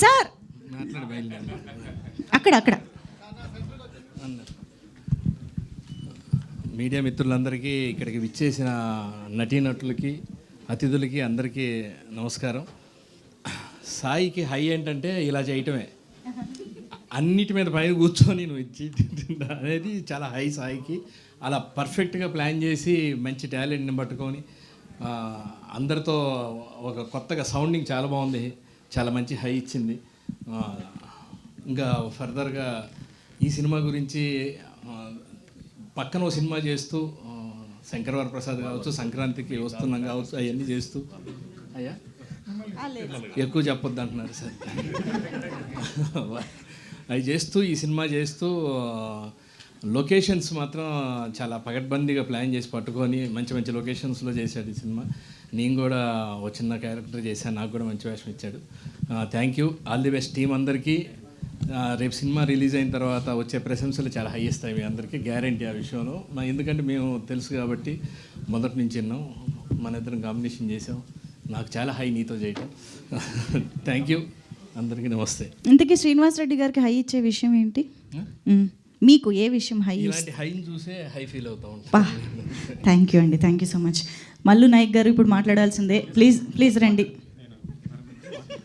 Sir అక్కడ media మిత్రులందరికీ, ఇక్కడికి విచ్చేసిన నటీనటులకి, అతిథులకి అందరికీ నమస్కారం. సాయికి హై ఏంటంటే ఇలా చేయటమే, అన్నిటి మీద పైన కూర్చొని నువ్వు ఇచ్చి అనేది చాలా హై సాయికి. అలా పర్ఫెక్ట్గా ప్లాన్ చేసి మంచి టాలెంట్ని పట్టుకొని అందరితో ఒక కొత్తగా సౌండింగ్ చాలా బాగుంది, చాలా మంచి హై ఇచ్చింది. ఇంకా ఫర్దర్గా ఈ సినిమా గురించి పక్కన ఓ సినిమా చేస్తూ శంకరవర ప్రసాద్ కావచ్చు, సంక్రాంతికి వస్తున్నాం కావచ్చు, అవన్నీ చేస్తూ అయ్యా ఎక్కువ చెప్పొద్దు అంటున్నారు సార్. అవి చేస్తూ ఈ సినిమా చేస్తూ లొకేషన్స్ మాత్రం చాలా పగడ్బందీగా ప్లాన్ చేసి పట్టుకొని మంచి మంచి లొకేషన్స్లో చేశాడు ఈ సినిమా. నేను కూడా ఒక చిన్న క్యారెక్టర్ చేశాను, నాకు కూడా మంచి వేషం ఇచ్చాడు. Thank you, all the best team అందరికీ. రేపు సినిమా రిలీజ్ అయిన తర్వాత వచ్చే ప్రశంసలు చాలా హై ఇస్తాయి మీ అందరికీ, గ్యారంటీ ఆ విషయంలో. ఎందుకంటే మేము తెలుసు కాబట్టి మొదటి నుంచి విన్నాం, మన ఇద్దరం కాంబినేషన్ చేసాం. నాకు చాలా హై నీతో చేయటం. థ్యాంక్ యూ, అందరికీ నమస్తే. ఇంతకీ శ్రీనివాస్ రెడ్డి గారికి హై ఇచ్చే విషయం ఏంటి? మీకు ఏ విషయం హై? ఇలాంటి హైని చూసే హై ఫీల్ అవుతూ ఉంటాం. థ్యాంక్ యూ అండి, thank you so much. Mallu Nayak గారు ఇప్పుడు మాట్లాడాల్సిందే, ప్లీజ్ రండి.